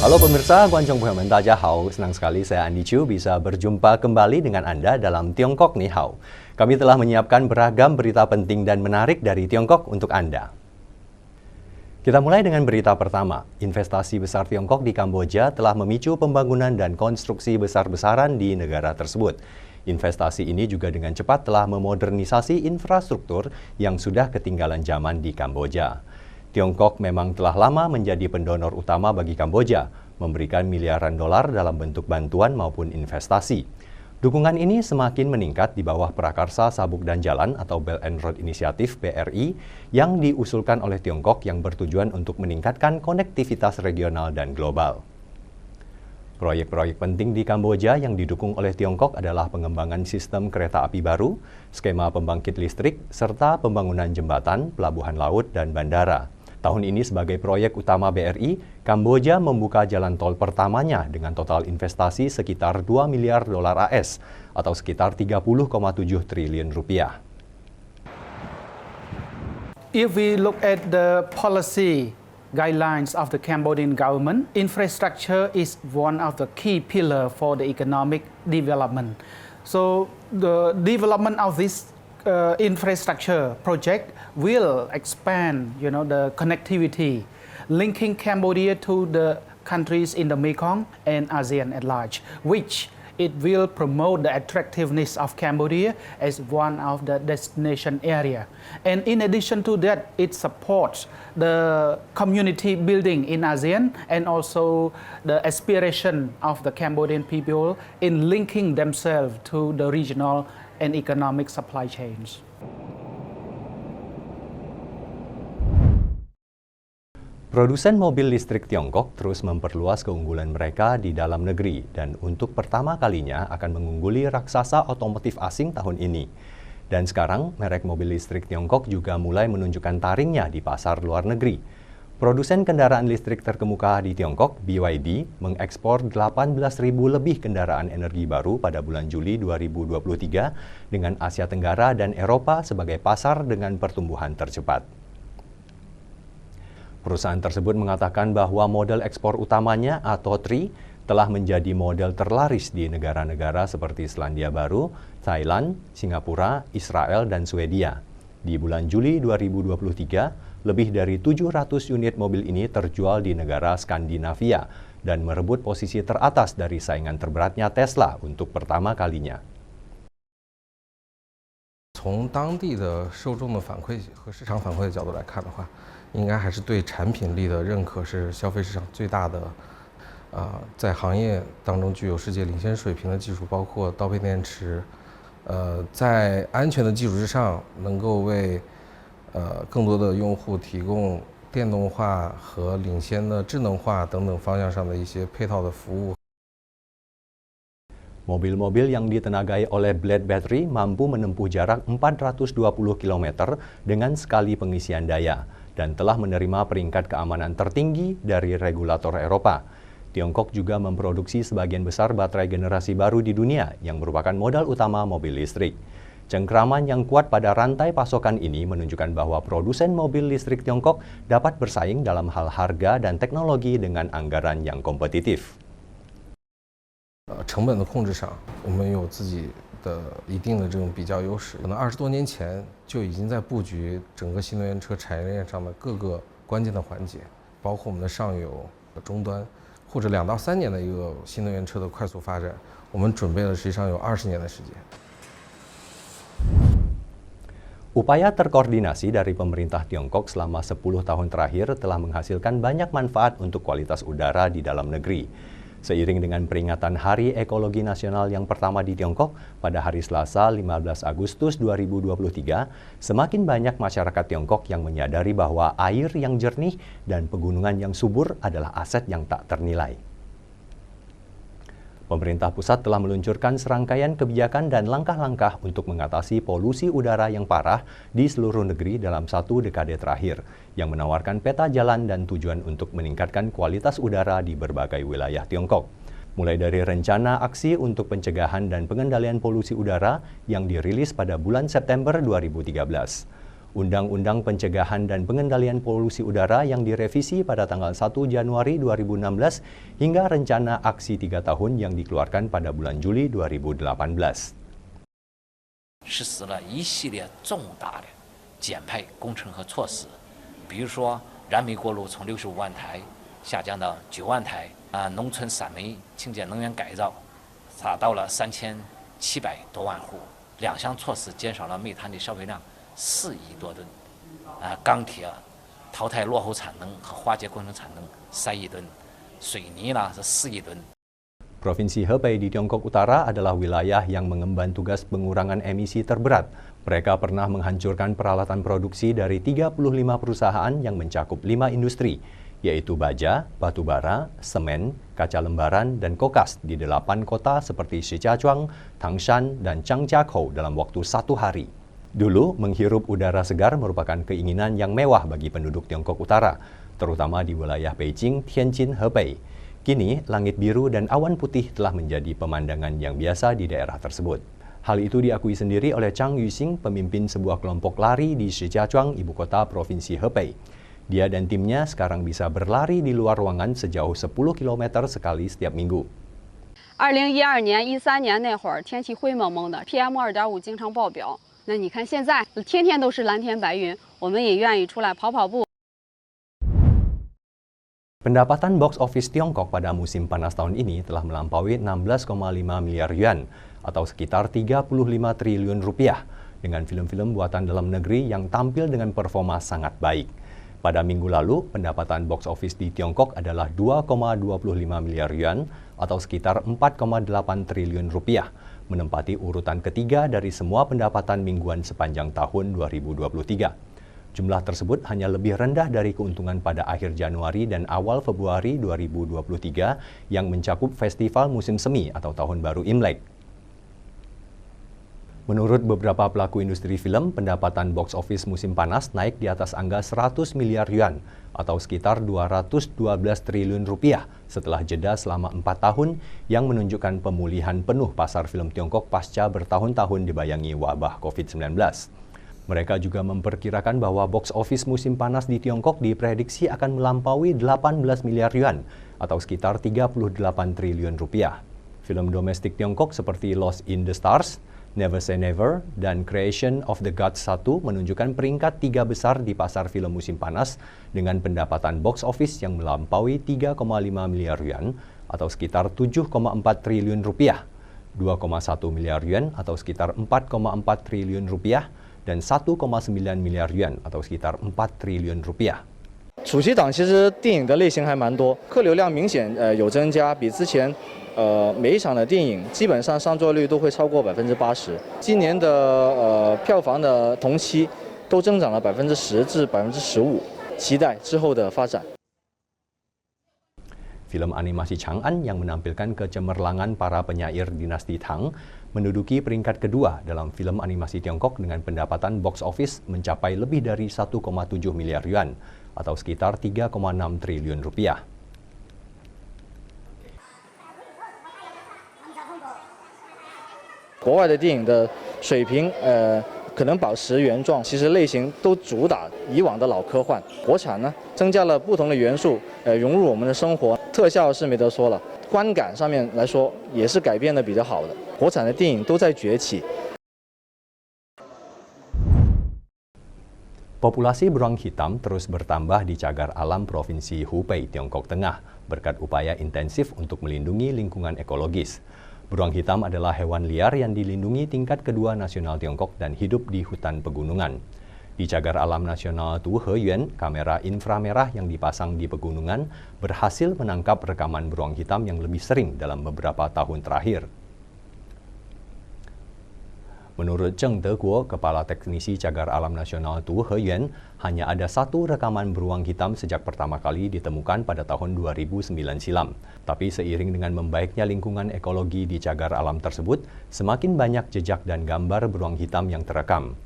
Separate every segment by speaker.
Speaker 1: Halo pemirsa, Guanzhong Puhemen, Tajahau. Senang sekali saya Andi Chu bisa berjumpa kembali dengan Anda dalam Tiongkok Ni Hao. Kami telah menyiapkan beragam berita penting dan menarik dari Tiongkok untuk Anda. Kita mulai dengan berita pertama. Investasi besar Tiongkok di Kamboja telah memicu pembangunan dan konstruksi besar-besaran di negara tersebut. Investasi ini juga dengan cepat telah memodernisasi infrastruktur yang sudah ketinggalan zaman di Kamboja. Tiongkok memang telah lama menjadi pendonor utama bagi Kamboja, memberikan miliaran dolar dalam bentuk bantuan maupun investasi. Dukungan ini semakin meningkat di bawah Prakarsa Sabuk dan Jalan atau Belt and Road Initiative (BRI) yang diusulkan oleh Tiongkok yang bertujuan untuk meningkatkan konektivitas regional dan global. Proyek-proyek penting di Kamboja yang didukung oleh Tiongkok adalah pengembangan sistem kereta api baru, skema pembangkit listrik, serta pembangunan jembatan, pelabuhan laut, dan bandara. Tahun ini sebagai proyek utama BRI, Kamboja membuka jalan tol pertamanya dengan total investasi sekitar 2 miliar dolar AS atau sekitar 30,7 triliun rupiah.
Speaker 2: If we look at the policy guidelines of the Cambodian government, infrastructure is one of the key pillars for the economic development. So the development of this infrastructure project will expand, the connectivity, linking Cambodia to the countries in the Mekong and ASEAN at large, which it will promote the attractiveness of Cambodia as one of the destination area. And in addition to that, it supports the community building in ASEAN and also the aspiration of the Cambodian people in linking themselves to the regional and economic supply chains.
Speaker 1: Produsen mobil listrik Tiongkok terus memperluas keunggulan mereka di dalam negeri dan untuk pertama kalinya akan mengungguli raksasa otomotif asing tahun ini. Dan sekarang, merek mobil listrik Tiongkok juga mulai menunjukkan taringnya di pasar luar negeri. Produsen kendaraan listrik terkemuka di Tiongkok, BYD, mengekspor 18.000 lebih kendaraan energi baru pada bulan Juli 2023 dengan Asia Tenggara dan Eropa sebagai pasar dengan pertumbuhan tercepat. Perusahaan tersebut mengatakan bahwa model ekspor utamanya atau TRI telah menjadi model terlaris di negara-negara seperti Selandia Baru, Thailand, Singapura, Israel, dan Swedia. Di bulan Juli 2023, lebih dari 700 unit mobil ini terjual di negara Skandinavia dan merebut posisi teratas dari saingan terberatnya Tesla untuk pertama kalinya.
Speaker 3: 从当地的受众的反馈和市场反馈的角度来看的话，应该还是对产品力的认可是消费市场最大的。在行业当中具有世界领先水平的技术，包括刀片电池，在安全的基础之上，能够为更多的用户提供电动化和领先的智能化等等方向上的一些配套的服务。
Speaker 1: Mobil-mobil yang ditenagai oleh Blade Battery mampu menempuh jarak 420 km dengan sekali pengisian daya dan telah menerima peringkat keamanan tertinggi dari regulator Eropa. Tiongkok juga memproduksi sebagian besar baterai generasi baru di dunia yang merupakan modal utama mobil listrik. Cengkraman yang kuat pada rantai pasokan ini menunjukkan bahwa produsen mobil listrik Tiongkok dapat bersaing dalam hal harga dan teknologi dengan anggaran yang kompetitif.
Speaker 3: 成本的控制上，我们有自己的一定的这种比较优势。可能20多年前就已经在布局整个新能源车产业链上的各个关键的环节，包括我们的上游、终端，或者2到3年的一个新能源车的快速发展，我们准备了实际上有20年的时间。
Speaker 1: Upaya terkoordinasi dari pemerintah Tiongkok selama 10 tahun terakhir telah menghasilkan banyak manfaat untuk kualitas udara di dalam negeri. Seiring dengan peringatan Hari Ekologi Nasional yang pertama di Tiongkok pada hari Selasa 15 Agustus 2023, semakin banyak masyarakat Tiongkok yang menyadari bahwa air yang jernih dan pegunungan yang subur adalah aset yang tak ternilai. Pemerintah pusat telah meluncurkan serangkaian kebijakan dan langkah-langkah untuk mengatasi polusi udara yang parah di seluruh negeri dalam 1 dekade terakhir, yang menawarkan peta jalan dan tujuan untuk meningkatkan kualitas udara di berbagai wilayah Tiongkok. Mulai dari rencana aksi untuk pencegahan dan pengendalian polusi udara yang dirilis pada bulan September 2013. Undang-Undang Pencegahan dan Pengendalian Polusi Udara yang direvisi pada tanggal 1 Januari 2016 hingga rencana aksi 3 tahun yang dikeluarkan pada bulan Juli 2018.
Speaker 4: 实施了一系列重大的减排工程和措施，比如说燃煤过路从65万台下降到9万台，农村散煤清洁能源改造达到了3700多万户，两项措施减少了煤炭的消费量4亿多吨，钢铁淘汰落后产能和化解工程产能3亿吨，水泥呢是4亿吨。
Speaker 1: Provinsi Hebei di Tiongkok Utara adalah wilayah yang mengemban tugas pengurangan emisi terberat. Mereka pernah menghancurkan peralatan produksi dari 35 perusahaan yang mencakup 5 industri, yaitu baja, batu bara, semen, kaca lembaran, dan kokas di 8 kota seperti Shijiazhuang, Tangshan, dan Zhangjiakou dalam waktu 1 hari. Dulu, menghirup udara segar merupakan keinginan yang mewah bagi penduduk Tiongkok Utara, terutama di wilayah Beijing, Tianjin, Hebei. Kini, langit biru dan awan putih telah menjadi pemandangan yang biasa di daerah tersebut. Hal itu diakui sendiri oleh Chang Yuxing, pemimpin sebuah kelompok lari di Shijiazhuang, ibu kota Provinsi Hebei. Dia dan timnya sekarang bisa berlari di luar ruangan sejauh 10 km sekali setiap minggu.
Speaker 5: 2012年、13年那会儿，天气灰蒙蒙的 ，PM2.5 经常爆表。那你看现在，天天都是蓝天白云，我们也愿意出来跑跑步。
Speaker 1: Pendapatan box office Tiongkok pada musim panas tahun ini telah melampaui 16,5 miliar yuan atau sekitar 35 triliun rupiah dengan film-film buatan dalam negeri yang tampil dengan performa sangat baik. Pada minggu lalu, pendapatan box office di Tiongkok adalah 2,25 miliar yuan atau sekitar 4,8 triliun rupiah, menempati urutan ketiga dari semua pendapatan mingguan sepanjang tahun 2023. Jumlah tersebut hanya lebih rendah dari keuntungan pada akhir Januari dan awal Februari 2023 yang mencakup festival musim semi atau Tahun Baru Imlek. Menurut beberapa pelaku industri film, pendapatan box office musim panas naik di atas angka 100 miliar yuan atau sekitar 212 triliun rupiah setelah jeda selama 4 tahun yang menunjukkan pemulihan penuh pasar film Tiongkok pasca bertahun-tahun dibayangi wabah COVID-19. Mereka juga memperkirakan bahwa box office musim panas di Tiongkok diprediksi akan melampaui 18 miliar yuan atau sekitar 38 triliun rupiah. Film domestik Tiongkok seperti Lost in the Stars, Never Say Never, dan Creation of the Gods 1 menunjukkan peringkat 3 besar di pasar film musim panas dengan pendapatan box office yang melampaui 3,5 miliar yuan atau sekitar 7,4 triliun rupiah, 2,1 miliar yuan atau sekitar 4,4 triliun rupiah, dan 1,9 miliar yuan atau sekitar 4 triliun rupiah.
Speaker 6: 暑期档其实电影的类型还蛮多，客流量明显有增加，比之前每一场的电影基本上上座率都会超过80%。今年的票房的同期都增长了10%至15%，期待之后的发展。
Speaker 1: Film animasi Chang'an yang menampilkan kecemerlangan para penyair dinasti Tang menduduki peringkat kedua dalam film animasi Tiongkok dengan pendapatan box office mencapai lebih dari 1,7 miliar yuan atau sekitar 3,6 triliun rupiah.
Speaker 6: 国外的电影的水平可能保持原状，其实类型都主打以往的老科幻。国产呢，增加了不同的元素，融入我们的生活。特效是没得说了，观感上面来说也是改变的比较好的。国产的电影都在崛起。
Speaker 1: Populasi beruang hitam terus bertambah di cagar alam Provinsi Hubei, Tiongkok Tengah, berkat upaya intensif untuk melindungi lingkungan ekologis. Beruang hitam adalah hewan liar yang dilindungi tingkat kedua nasional Tiongkok dan hidup di hutan pegunungan. Di cagar alam nasional Tu Heyuan, kamera inframerah yang dipasang di pegunungan berhasil menangkap rekaman beruang hitam yang lebih sering dalam beberapa tahun terakhir. Menurut Zheng Deguo, Kepala Teknisi Cagar Alam Nasional Tu Heyuan, hanya ada satu rekaman beruang hitam sejak pertama kali ditemukan pada tahun 2009 silam. Tapi seiring dengan membaiknya lingkungan ekologi di cagar alam tersebut, semakin banyak jejak dan gambar beruang hitam yang terekam.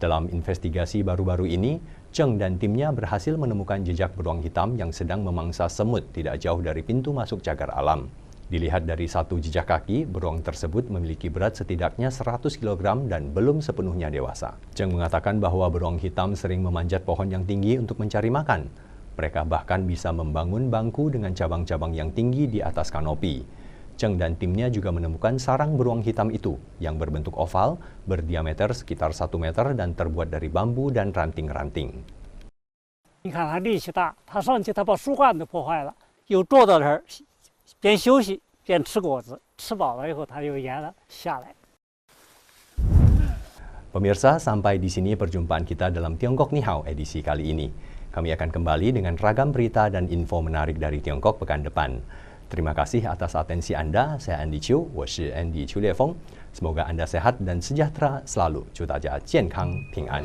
Speaker 1: Dalam investigasi baru-baru ini, Zheng dan timnya berhasil menemukan jejak beruang hitam yang sedang memangsa semut tidak jauh dari pintu masuk cagar alam. Dilihat dari satu jejak kaki, beruang tersebut memiliki berat setidaknya 100 kg dan belum sepenuhnya dewasa. Cheng mengatakan bahwa beruang hitam sering memanjat pohon yang tinggi untuk mencari makan. Mereka bahkan bisa membangun bangku dengan cabang-cabang yang tinggi di atas kanopi. Cheng dan timnya juga menemukan sarang beruang hitam itu yang berbentuk oval, berdiameter sekitar 1 meter dan terbuat dari bambu dan ranting-ranting.
Speaker 7: 你看它力气大，它上去它把树干都破坏了，又坐到这儿，边休息边吃果子，吃饱了以后它又沿了下来。
Speaker 1: Pemirsa, sampai di sini perjumpaan kita dalam Tiongkok Ni Hao edisi kali ini. Kami akan kembali dengan ragam berita dan info menarik dari Tiongkok pekan depan. Terima kasih atas atensi Anda. Saya Andy Chiu, 我是 Andy Chiu Liefeng. Semoga Anda sehat dan sejahtera selalu. 祝大家健康平安。